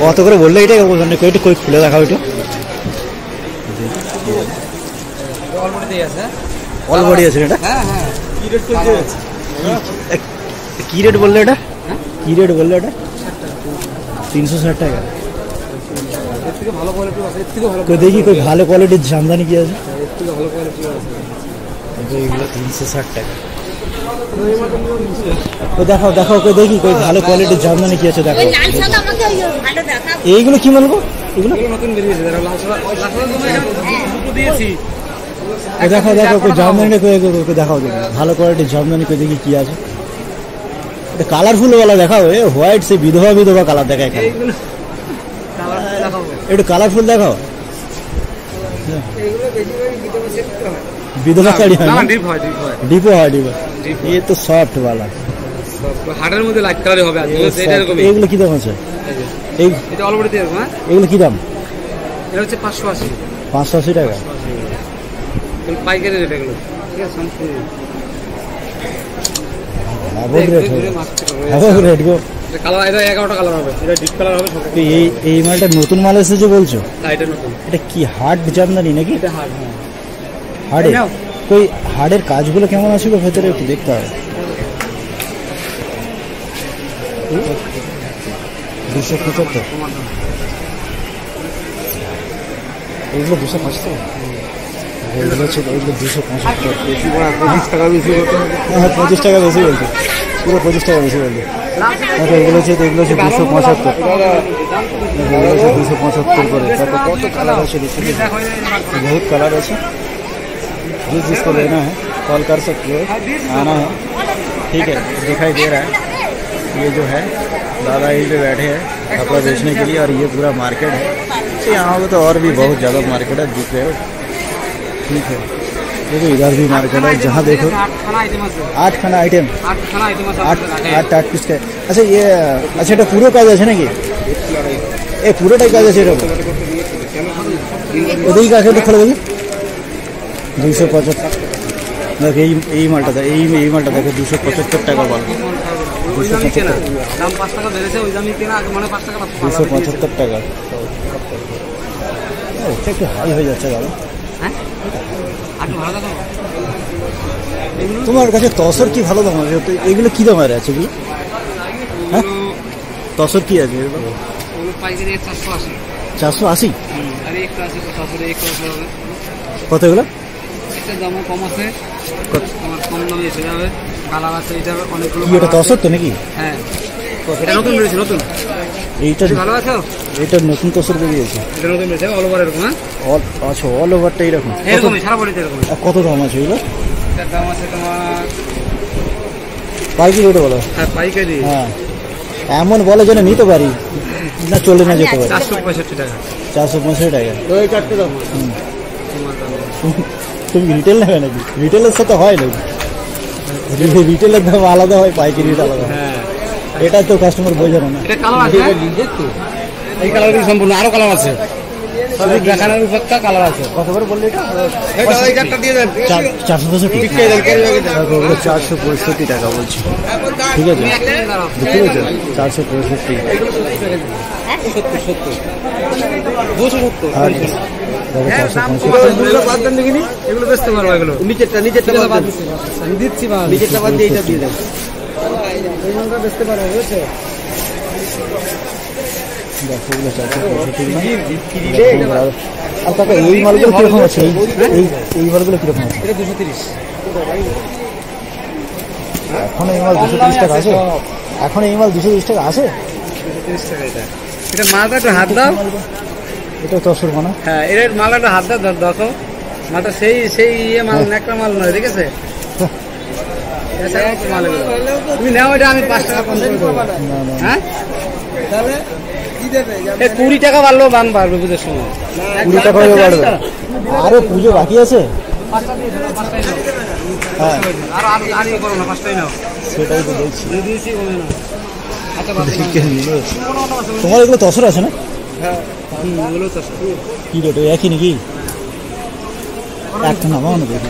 কত করে বললে এটা? একটু কই খুলে দেখাও একটু। অল বডি আছে এটা? কি রেট বললে এটা? কি রেট বললে এটা? 360 টাকা। দেখি কই ভালো কোয়ালিটির জামদানি কি আছে? এগুলো 360 টাকা। দেখাও দেখাও, কই দেখি কই ভালো কোয়ালিটির জামদানি কি আছে দেখো। এইগুলো কি বলবো? এগুলো দেখাও দেখাও, কই জামদানিটা কই দেখাও, ভালো কোয়ালিটির জামদানি কই দেখি কি আছে। এটা কালারফুল वाला দেখাও। হোয়াইট সে বিধবা বিধবা কালার দেখায়। একটু কালারফুল দেখাও। विधवा साड़ी है ना? डीप है डीप। ये तो सॉफ्ट वाला হাটের মধ্যে লাইট কালারে হবে। এটা এরকম। এগুলো কি দাম আছে? এটা অলরেডি দিয়ে হ্যাঁ। এগুলো কি দাম? এটা হচ্ছে 580। 580 টাকা পাইকারি রেট এগুলো। ঠিক আছে সম্পূর্ণ রেট গো। কালার এটা 11টা কালার হবে। এটা ডিপ কালার হবে সব। এই মালটা নতুন মাল এসেছে বলছো? হ্যাঁ এটা নতুন। এটা কি হার্ড জামদানি নাকি? এটা হার্ড। হ্যাঁ হার্ডে কই হার্ডের কাজগুলো কেমন আছে গো ভেতরে? একটু দেখতে হবে। 275 এগুলো 275। এগুলো হচ্ছে এগুলো 275। বেশি করে 25 টাকা বেশি বলতে। হ্যাঁ 25 টাকা বেশি বলছে, পুরো 25 টাকা বেশি বলছে। এগুলো হচ্ছে 275। এগুলো হচ্ছে 275 করে। তারপর কত কালার আছে দেখতে? बहुत कलर है। जिसको लेना है कॉल कर सकते हो, आना है। ठीक है, दिखाई दे रहा है ये जो है दादा यहीं पे बैठे हैं कपड़ा बेचने के लिए। और ये पूरा मार्केट है। यहाँ पे तो और भी बहुत ज़्यादा मार्केट है, दिख रहे हो। ठीक है, देखो इधर भी मार्केट है। जहाँ देखो 8 खाना आइटम, 8 पीस का। अच्छा ये अच्छा এটা পুরো কাজ আছে নাকি? এই পুরোটাই কাজ আছে এরকম? ওদিকে কাছে একটু খুলে দেখি। 275 দেখো। এই মালটা দেখো, এই মালটা দেখো 275 টাকা বল। 275 দাম 5 টাকা বেড়েছে। ওই দামই কেনা, আগে মানে 5 টাকা 275 টাকা। এটা একটু হাই হয়ে যাচ্ছে দাদা। হ্যাঁ আট ভালো দাম। তোমার কাছে তসর কি ভালো দাম আছে? এগুলো কি দামের আছে এগুলো? হ্যাঁ তসর কি আছে এগুলো? পাইকারি 480। 480? আর একটা আছে 500 এক হবে। কত এগুলো? একটা দাম কম আছে, আমার কম দামে এসে যাবে। কালার আছে, এটা অনেকগুলো। কি এটা তসর তো নাকি? হ্যাঁ এটা নতুন বেরিয়েছে। নতুন এইটা ভালো আছে। এটা নতুন তসর বেরিয়েছে। এটা নতুন বেরিয়েছে অল ওভার এরকম। হ্যাঁ আচ্ছা অল ওভারটা এরকম এরকমই সারা বডিতে এরকম। কত দাম আছে এগুলো? এটার দাম আছে তোমার পাইকারি রেটে বলো। হ্যাঁ পাইকারি। হ্যাঁ এমন বলে যেন নিতে পারি না, চলে না যেতে পারি। 465 টাকা। 465 টাকা। ওই চারটে দাম। তুমি রিটেল নেবে নাকি? রিটেলের সাথে হয় নাকি? রিটেলের দাম আলাদা হয়, পাইকারি আলাদা হয়। হ্যাঁ এটা তো কাস্টমার বোঝে না। এটা কালার আছে এই কালারগুলো সম্পূর্ণ। আরো কালার আছে, সবই দেখানোর উপরটা কালার আছে। কত করে বললে এটা? এই চারটা দিয়ে দেন। 465 465 টাকা বলছি। ঠিক আছে, ঠিক আছে 465। 270 এগুলো বেচতে পারবো। এগুলো নিচেরটা বাদ দিচ্ছি। নিচেরটা বাদ দিয়ে এটা দিয়ে দেন। বেচতে পারবো বুঝছো? আর কাকা এই মালগুলো কিরকম আছে? এই মালগুলো কিরকম আছে? এটা 230। এখন এই মাল 230 টাকা আছে? এখন এই মাল 230 টাকা আছে? 230 টাকা। এটা মালটা একটু হাত দাও। এটা তসর মানা। হ্যাঁ এর মালটা একটু হাত দাও। দেখো মালটা সেই ইয়ে মাল, একটা মাল নয়। ঠিক আছে তুমি নাও। এটা আমি 5 টাকা কম করে দেবো। হ্যাঁ তাহলে 20 টাকা বাড়লেও দাম বাড়বে পুজোর সময়। 20 টাকা বাড়বে। আরে পুজো বাকি আছে। হ্যাঁ পাঁচটাই নাও। সেটাই তো বলছি। আচ্ছা তোমার এগুলো তসর আছে না? হ্যাঁ এগুলো তসর। কি রেট একই নাকি? একটা নামাও না দেখি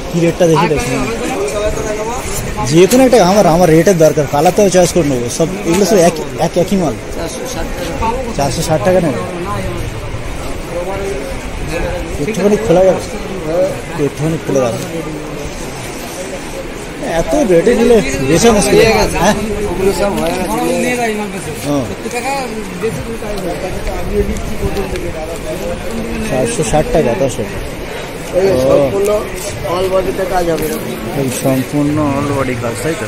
কি রেটটা দেখি। দেখি যে কোনো একটা আমার রেটের দরকার, কালারটাও চয়েস করে নেবো। সব এগুলো সব একই মাল। 460 টাকা নেবে। একটুখানি খোলা যাবে, একটুখানি খুলে যাবে। এত রেটে নিলে বেশি মুশকিল। হ্যাঁ 460 টাকা 10 সম্পূর্ণ অল বডিতে কাজ হবে, সম্পূর্ণ অল বডি কাজ, তাই তো?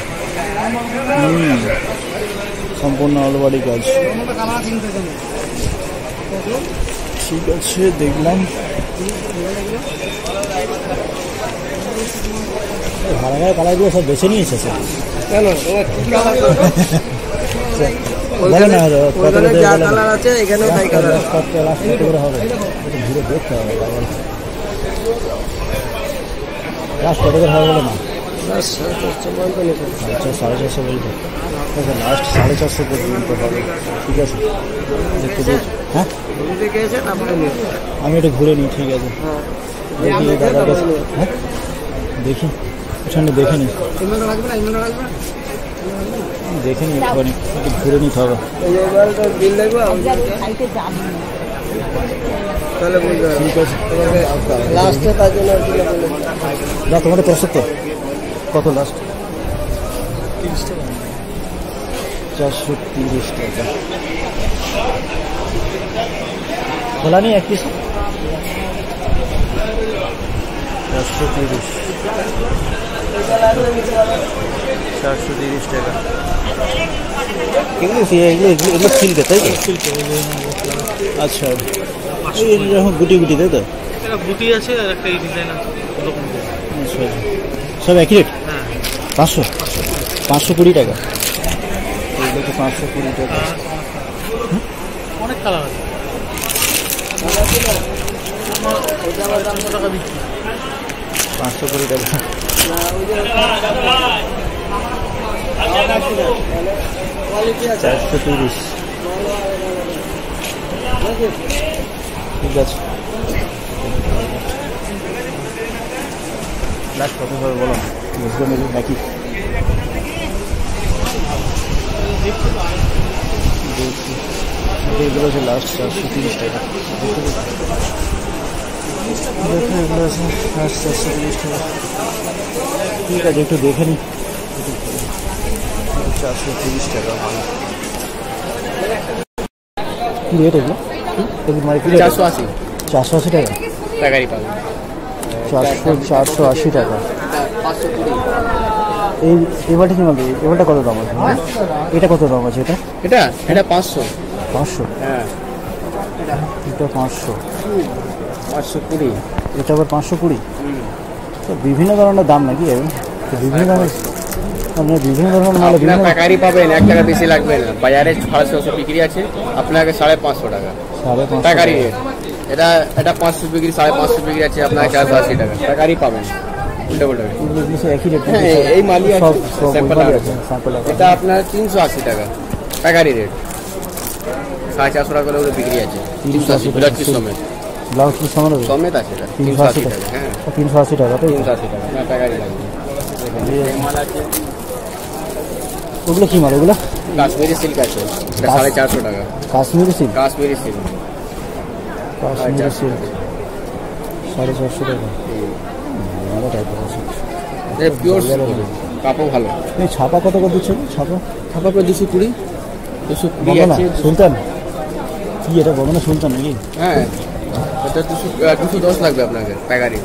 সম্পূর্ণ অল বডি কাজ। ঠিক আছে, দেখলাম। ভাড়া ভাড়া কালারগুলো সব বেছে নিয়েছে স্যার। বলে না কত যা কালার আছে এখানেও তাই কালার করে হবে, ঘুরে দেখতে হবে। লাস্ট কত করে হবে বলে না? 450 বলতে লাস্ট 450 পর্যন্ত হবে। ঠিক আছে, দেখতে দিই। হ্যাঁ আমি একটু ঘুরে নিই। ঠিক আছে, দেখি দাদার কাছে। হ্যাঁ দেখি, ওখানে দেখে নিই, দেখে নিই একটুখানি, একটু ঘুরে নিতে হবে। ঠিক আছে, না তোমাদের 75 কত লাস্ট? 430 টাকা। খোলা নেই এক পিস? 430 টাকা। এগুলো সিল্কের, তাই তো? আচ্ছা, এরকম গুটি গুটি, তাই তো? গুটি আছে আর একটা ডিজাইন আছে। আচ্ছা, সব একই রেট? 520 টাকা। এগুলো তো 520 টাকা। অনেক কালার আছে। 520 টাকা। $430। ঠিক আছে, লাস্ট কত হবে বলো? বুঝতে নেবে নাকি? এগুলো আছে লাস্ট 430 টাকা। এগুলো আছে লাস্ট 430 টাকা। ঠিক আছে, একটু দেখে নিই। 430 টাকা। কি রেট এগুলো? 480 480 টাকা। টাকারই পাবেন। 480 টাকা। এবারটা কি বলতে, এবারটা কত দাম আছে? এটা কত দাম আছে? এটা 500। 500? হ্যাঁ, এটা 500। 520। এটা আবার 520। তো বিভিন্ন ধরনের দাম নাকি? বিভিন্ন ধরনের, আপনার বিভিন্ন ধরনের মাল বিভিন্ন টাকারই পাবেন। 1 টাকা বেশি লাগবে না। বাজারে 650 বিক্রি আছে, আপনাকে 550 টাকা 550 টাকারই রেট। এটা 500 বিক্রি, 550 বিক্রি আছে, আপনাকে 480 টাকা টাকারই পাবেন। উল্টে উল্টে একই রেট। এই মালই সব স্যাম্পল আছে। এটা আপনার 380 টাকা টাকারই রেট। 450 টাকা করে বিক্রি আছে। 380 ব্লাউজ পিস সমেত। ব্লাউজ পিস সমেত আছে। 380 টাকা। হ্যাঁ 380 টাকা। 380 টাকা না, টাকারই লাগবে। এই মাল আছে। ওগুলো কি মাল? ওগুলো কাশ্মীরি সিল্ক আছে, 450 টাকা। কাশ্মীরি সিল্ক। কাশ্মীরি সিল্ক 450 টাকা। ভালো টাইপের আছে। পিওর কাপড় ভালো। ছাপা কত করে দিচ্ছে? ছাপা করে 220 আছে। সুলতান কি এটা বলো না? সুলতান নাকি? হ্যাঁ, ওটা 210 লাগবে আপনাকে টাকারই।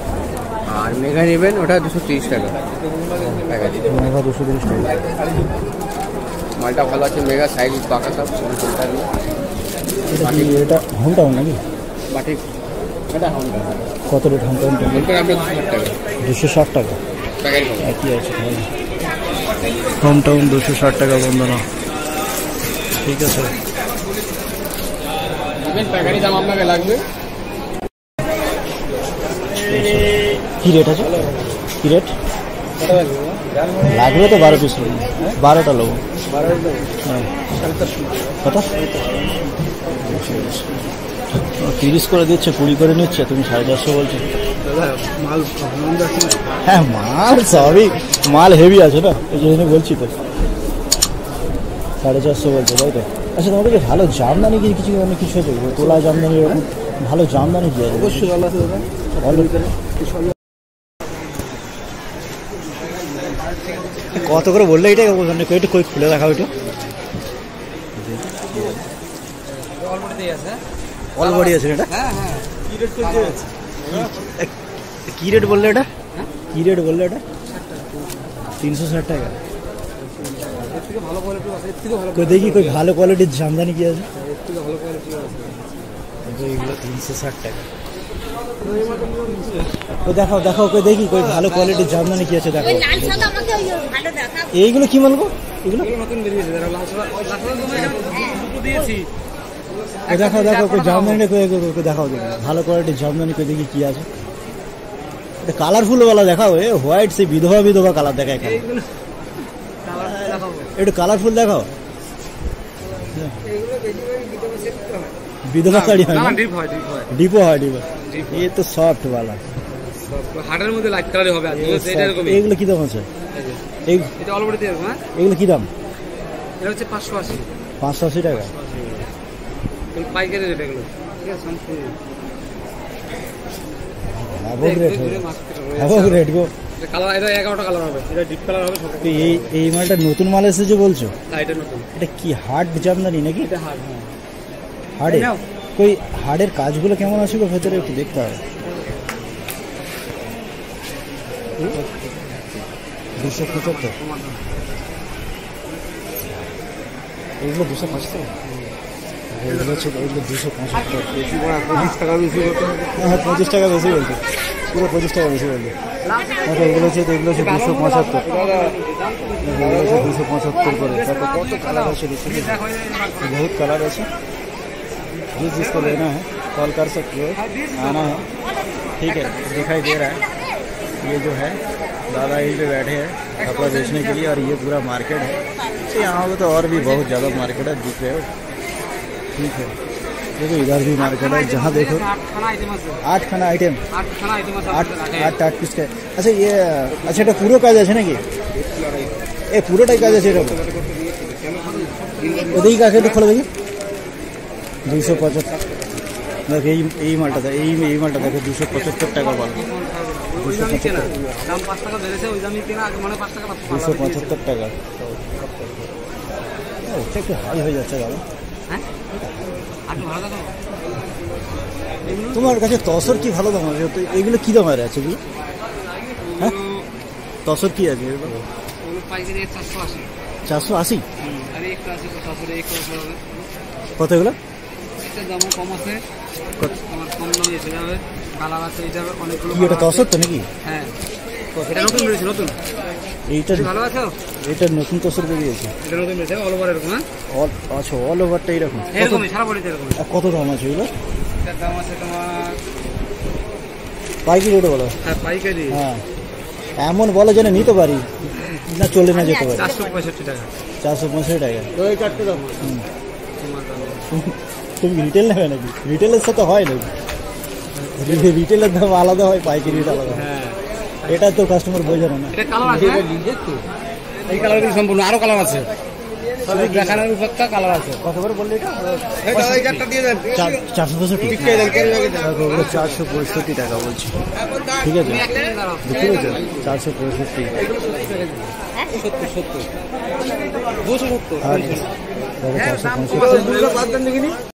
আর মেঘা নেবেন, ওটা 230 টাকা টাকারই। মেঘা 230 টাকা। মালটা ভালো আছে। মেঘা সাইজ পাকা সব চিন্তা নেই। এটা হোম টাউন নাকি? বাটি এটা হোম টাউন। কত রেট হোম টাউন? আপনার 260 টাকা 260 টাকা টাকারই পাবেন। একই আছে। হোম টাউন 260 টাকা বন্ধনা। ঠিক আছে, টাকারই দাম আপনাকে লাগবে। কি রেট আছে? কি রেট লাগবে? তো 12 পিস 12টা লোক। কত? 30 করে দিচ্ছে, 20 করে নিচ্ছে, তুমি 450 বলছো। মাল হ্যাঁ মাল সবই মাল হেভি আছে না, এই জন্য বলছি তো। 450 বলছো তাই তো? আচ্ছা তোমাদের কি ভালো জামদানি কি কিছু অনেক কিছু আছে, তোলা জামদানি এরকম ভালো জামদানি কি আছে? অবশ্যই ভালো আছে দাদা। কত করে বললে এটা? একটু কই খুলে দেখাও একটু। অল বডি আছে এটা? কি রেট বললে এটা? কি রেট বললে এটা? 360 টাকা। দেখি কই ভালো কোয়ালিটির জামদানি কি আছে? এগুলো 360 টাকা। দেখাও দেখাও কই দেখি কই ভালো কোয়ালিটির জামদানি কি আছে দেখো। এইগুলো কি মাল গো? এগুলো দেখাও দেখাও কই জামদানি দেখাও দেখি ভালো কোয়ালিটির জামদানি কই দেখি কি আছে। এটা কালারফুল वाला দেখাও। এ হোয়াইট সে বিধবা বিধবা কালার দেখা এখানে। একটু কালারফুল দেখাও। বিধবা শাড়ি হয় না? ডিপো হয় ডিপো। ये तो सॉफ्ट वाला হাটের মধ্যে লাইট কালারই হবে। আর এটা এরকম। এগুলো কি দাম আছে? এটা অলরেডি এরকম। হ্যাঁ এগুলো কি দাম? এটা হচ্ছে 580। 580 টাকা পাইকারি রেট এগুলো। ঠিক আছে সম্পূর্ণ রেট গো। কালার এটা 11টা কালার হবে। এটা ডিপ কালার হবে সব। এই মালটা নতুন মাল এসেছে বলছো? হ্যাঁ এটা নতুন। এটা কি হার্ড জামদানি নাকি? এটা হার্ড। হ্যাঁ হার্ডে কই হার্ডের কাজগুলো কেমন আছে গো ভেতরে একটু দেখতে হবে। 275 এগুলো 275 এগুলো হচ্ছে এগুলো 275 বেশি করে 25 টাকা বেশি করতে হবে। হ্যাঁ 25 টাকা বেশি বলছে, পুরো 25 টাকা বেশি বলছে। এগুলো হচ্ছে 275। এগুলো হচ্ছে 275 করে। তারপর কত কালার আছে দেখুন, बहुत कलर है। जिस जिसको लेना है कॉल कर सकते हो, आना है। ठीक है दिखाई दे रहा है ये जो है दादा यहीं पे बैठे हैं कपड़ा बेचने के लिए। और ये पूरा मार्केट है। यहाँ पे तो और भी बहुत ज़्यादा मार्केट है, दिख रहे हो। ठीक है देखो इधर भी मार्केट है, जहाँ देखो 8 खाना आइटम 8 पीस का। अच्छा ये अच्छा এটা পুরো কাজ আছে নাকি? এই পুরোটাই কাজ আছে এটা? ওদিকে কাকে একটু খোলা দেখি। 275 দেখো এই মালটা এই মালটা দেখো 275 টাকা বল। 275 টাকা। এটা একটু হাই হয়ে যাচ্ছে দাদা। তোমার কাছে তসর কি ভালো দাম আছে? এগুলো কি দামের আছে কি? হ্যাঁ তসর কি আছে? 480। কত এগুলো? দাম কম আছে, কম দামে এসে যাবে। কালার আছে, এটা অনেকগুলো। কি এটা তসর তো নাকি? হ্যাঁ এটা নতুন বেরিয়েছে। নতুন এইটা ভালো আছে। এটা নতুন তসর বেরিয়েছে। এটা নতুন বেরিয়েছে অল ওভার এরকম। হ্যাঁ আচ্ছা অল ওভারটা এরকম এরকমই সারা বডিতে এরকম। কত দাম আছে এগুলো? এটার দাম আছে তোমার পাইকারি রেট বলো। হ্যাঁ পাইকারি। হ্যাঁ এমন বলো যেন নিতে পারি না, চলে না যেতে পারি। 465 টাকা। 465 টাকা। ওই চারটে দাম। তুমি রিটেল নেবে নাকি? রিটেলের সাথে হয় নাকি? রিটেলের দাম আলাদা হয়, পাইকারিটা আলাদা হয়। হ্যাঁ এটা তো কাস্টমার বোঝে না। এটা কালার আছে। এই কালারগুলো সম্পূর্ণ আরো কালার আছে। সব দেখানোর উপরটা কালার আছে। কত করে বললে এটা? এই চারটা দিয়ে দেন। 465 465 টাকা বলছি। ঠিক আছে বুঝতে পেরেছো? 465। 270 465।